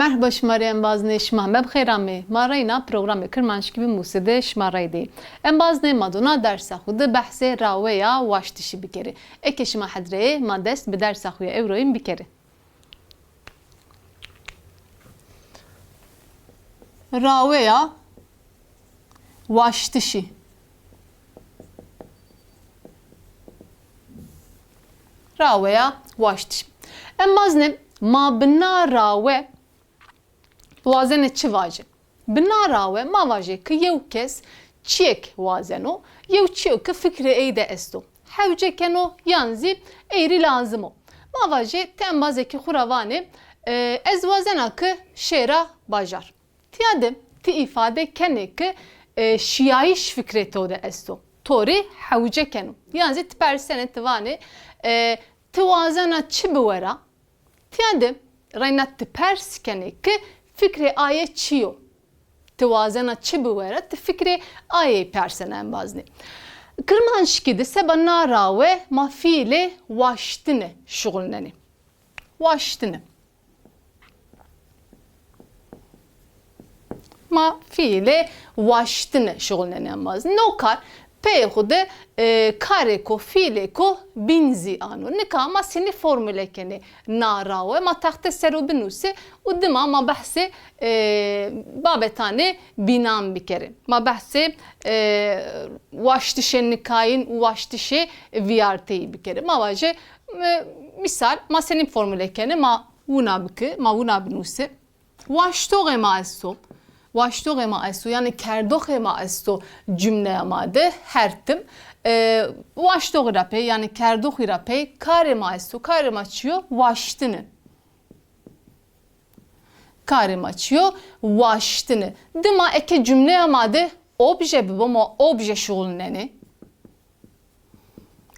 مرحبا شماره انبازنه شما بخیرامه ما راینا پروگرام کرمانشکی به موسیقی شما رایدی انبازنه مادونا درس خود بحث راویا واشتشی بکره اگه شما حضره ما دست به درس خوی اورویم بکره راویا واشتشی راویا واشتشی انبازنه ما بنا راوه وازن چی واجه؟ بنا راوه ما واجه که یو کس چیک وازنو یو چیو که فکر ایده استو حوجه کنو یانزی ایری لازمو ما واجه تنبازه که خوروانه از وازنه که شیره باجار تیاده تی ifade کنه که شیایش فکر توده استو توری حوجه کنو یانزی تپرسنه توانه توازنه چی بوره تیاده راینا تپرس کنه که فکر آیه چیو توازنه چی بوره فکر آیه پرسنن بازنه کرمانشکی ده سبا ناراوه ما فیل واشتنه شغلننه واشتنه ما فیل واشتنه شغلننه بازنه نوکار پی خود کاری کو فیل کو بینزی آنو نکا ما سینی فرموله کنه ناراوه ما تحت سرو بنوسه و دما ما بحث بابتانه بینام بکره ما بحث واشتش نکاین واشتش ویارتی بکره ما واجه مثال ما سینی فرموله کنه ما ونا بکه ما ونا بنوسه واشتوغ ما استو واشتوغ ما استو yani kerdوغ ما استو cümle amade hertim واشتوغ rape yani kerdوغ rape kare ma استو kare ma çiyo vaştını kare ma çiyo vaştını dima eke cümle amade obje bu ma obje şoğulneni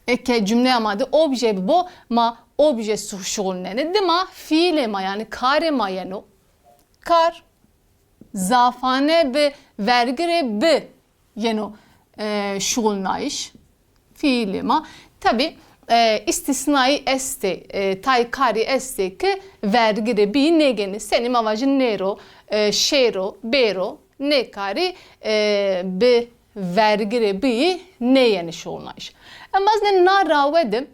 eke cümle amade obje bu ma obje şoğulneni dima fiile ma yani kare ma yeno kar zafane be vergire be yeno şuğulnayış fiili ma tabi istisnai este taykari este ki vergire bi negeni senin amacın nero şero bero nekari be vergire bi ne yeni şuğulnayış ama ne naravedim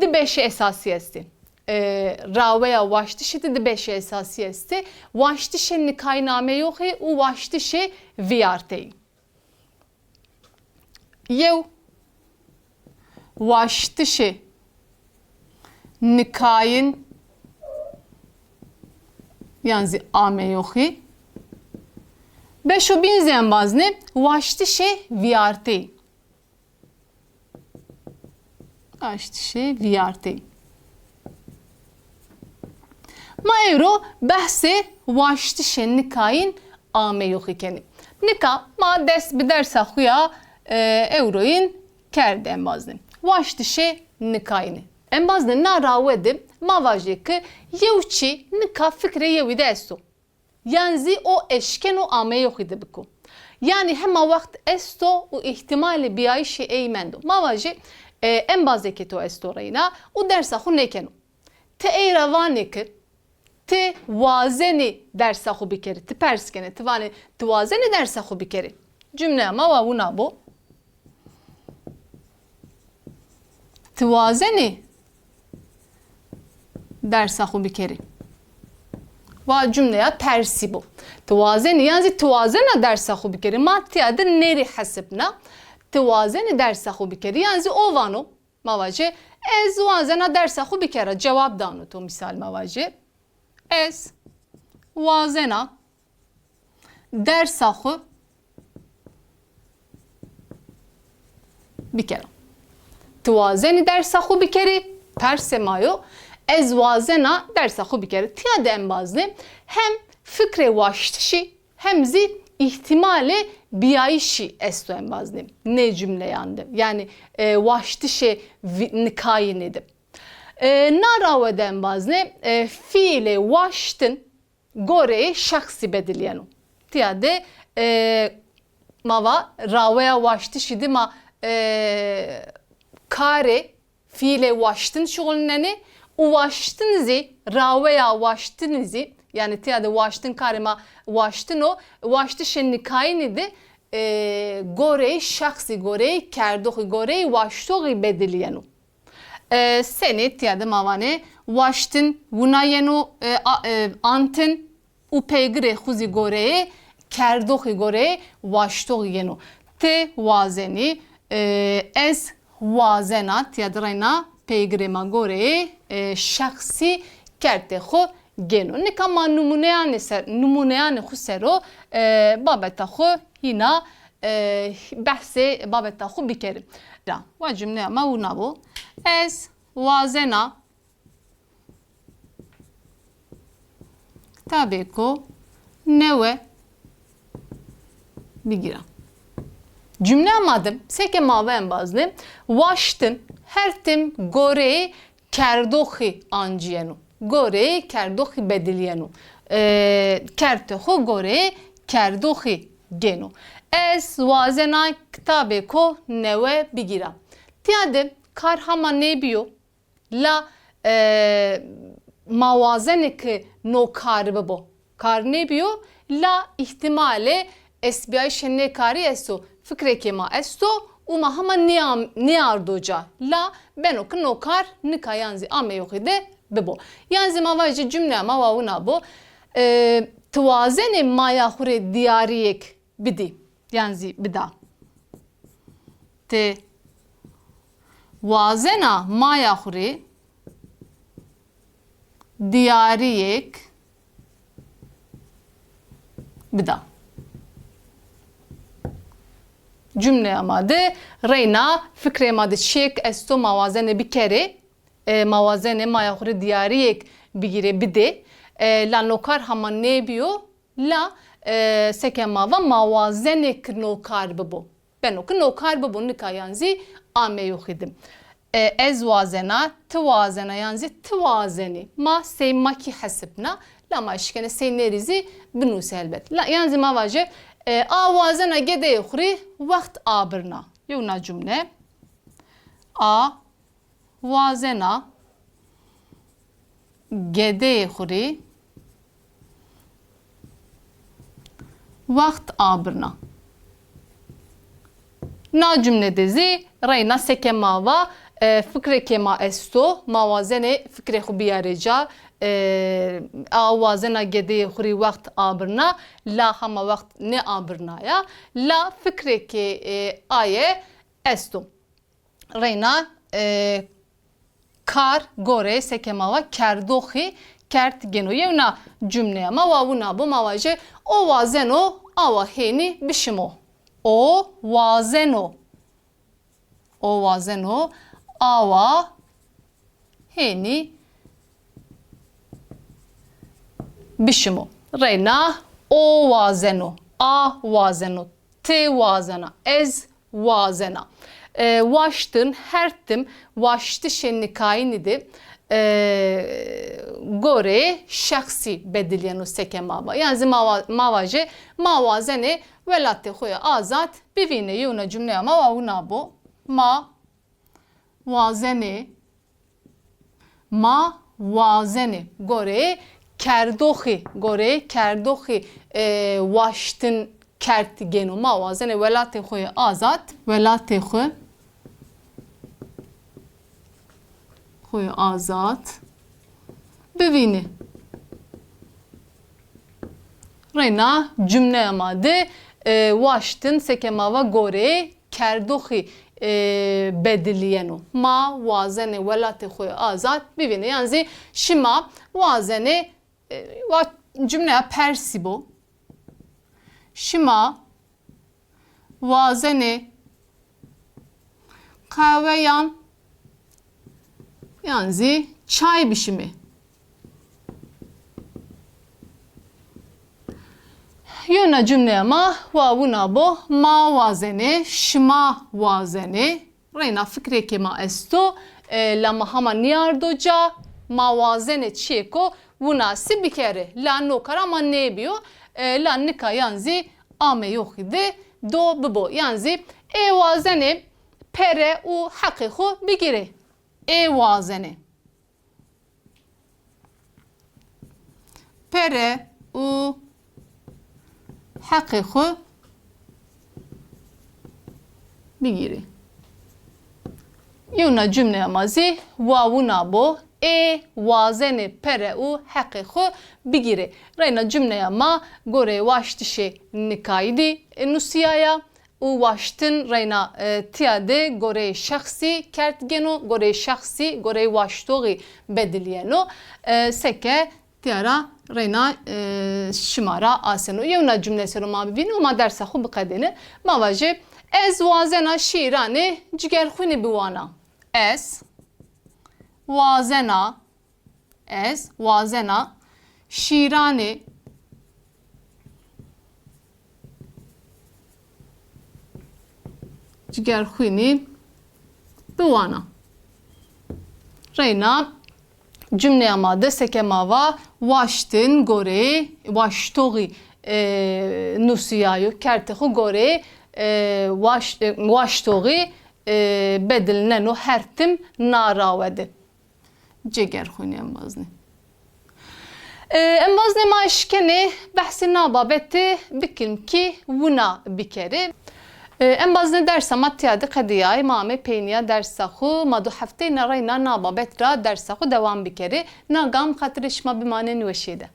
de beşi esasiyesti راویا واشتشی ده بشه اساسی است واشتش نکای نامه یوخه و واشتش ویارتی یو واشتش نکاین یعنی آمه یوخه beşo binzeyen bazne واشتش ویارتی واشتش ویارتی ما euro bahse vaştişe nikayin ame yok ikeni. Nika ma ders bir ders akuya euroyin kerde en bazne. Vaştişe nikayini. En bazne na ravedim ma vaje ki yevçi nika fikre yevide esto. Yani o eşken o ame yok idi biku. Yani hema vakt esto o ihtimali bir ayşe eymendo. Ma vaje en bazne keto esto reyna o ders aku nekenu. Te eyravani ki te vazeni dersa xu bikeri te perskene te vani te vazeni dersa xu bikeri cümle ama va buna bu te vazeni dersa xu bikeri va cümleye tersi bu te vazeni yani te vazena dersa xu bikeri maddiyada neri hasibna te vazeni dersa xu bikeri yani o vano mavaje ez vazena dersa xu bikera cevap danu to misal mavaje ez vazena dersahu bir kere. Tuvazeni dersahu bir kere persemayo ez vazena dersahu bir kere. Tiyade en bazı hem fikre vaştişi hem zi ihtimali biyayişi esto en bazı ne cümle yandı. Yani vaştişi nikayinidim. Naraveden bazne fiile vaştın gore şahsi bediliyenu. Tiyade mava ravaya vaştı şidi ma kare fiile vaştın şoğulneni u vaştınızı ravaya vaştınızı Yani tiyade waştın karima waştın o waştı şennikayni de gorey şahsi gorey kerdoği gorey waştoği bediliyenu. Seni tiyade mavane waştın vunayenu antın u peygire xuzi gorey kerdoği gorey waştoği yenu. Te wazeni ez wazenat tiyade reyna peygire ma gorey şahsi kerdoği geno. Nikama numuneyan xusero babeta xu hina bahse babeta xu bikerim. Ve cümle ama una bu. Ez wazena tabii ko neve bigirem. Cümle amadım. Seke maven bazlı. Waştın hertim gorey kerdoği anciyenu. Gorey kerdoği bediliyenu. Kertoğu gorey kerdoği genu. Ez wazena kitabe ko neve bigirem. Tiyade kar hama ne biyo? La mavazene ki no kar bo. Kar ne biyo? La ihtimale SBI şenne kari esso. Fikre kema esso. Uma hama ne ardoca. La ben oku no kar nika yanzi ame yok ide bebo. Yanzi mavajı cümle ama vavuna bu. Twazene maya hure diyariyek bidi. Yanzi bida. Te wazena maya hure diyariyek bida. Cümle amadı reyna fikre amadı şek esto mavazene bir kere mavazene maya hure diyariyek bigire bide la nokar hama ne biyo la seke mava mavazene nokar babo. Ben oku nokar babo nika yanzi ame yok idim. Ez wazena twazena yanzi twazeni ma seyma ki hasibna la ma işkene seynerizi binus elbet. La yanzi mavaje a wazena gede yukhri vakt abirna. Yuna cümle a wazena gede yukhri vakt abirna. Na cümle dizi reyna seke mava fikre kema esto mavazene fikre xubiyarıca awazena gede xuri vakt abirna la hama vakt ne abirna ya la fikre ke aye esto reyna kar gore seke mava kerdohi kert geno yevna cümle ama vavuna bu mavaje o wazeno awa heni bişimo. O wazeno. O wazeno awa heni bişimo. Reyna o wazeno. A wazeno. Te wazena. Ez wazena. Waştın hertim. Waştı şennikayinidi. Gore şahsi bediliyenu seke mava. Yani mavaje mavazene velate xoya azat bivine yuna cümle ama vavuna bu. Ma wazene ma wazene gore kerdohi waştın kert genu ma wazene velate xoya azat velate xoya azat bivine reyna cümle amadı waştın sekemava gore kerdohi bediliyenu ma wazene velate xoya azat bivine yani şima wazene cümle persibo şima wazene kahveyan yani çay bişimi. Yuna cümle ama vavuna bo ma wazene şma wazene reyna fikre kema esto la mahama niyardoca ma wazene çeko vunasi bir kere la nokara ama ne biyo la nika yanzi ame yok idi do bibo yanzi wazene pere u hakiku bigire wazene pere û heqê xwe bigîrî. Yewna cümleya mazî wawûna bo ê wazenê pere û heqê xwe bigîrê. Reyna cümleya ma gorê waş tişê nikayîdî nûsiyaya û waştin reyna tiya de gorê şexsî kertgeno, gorê şexsî, gorê waştoxî bediliyeno seke tiyara reyna şimara aseno. Yewna cümle sero ma bibînin û ma dersa xwe biqedînin. Ma vaje ez wazena şîranê cigerxwînê biwana. Ez wazena şîranê cigerxwînê biwana. Reyna cümleya ma desteke mava waştin gorê waştoxî nûsiyayo kertê xwe gorê waştoxî bedilneno her tim narawede. Cigerxwînê embazne. Embazne ma eşkenê behsî nababetê bikin ki wina bikere. Embazne dersa ma tiya diqediyayê ma me peyniya dersa xwe ma du hefteyên reyna nababet ra dersa xwe dewam bikere. Nagam xatirê şima bimanên weşê de.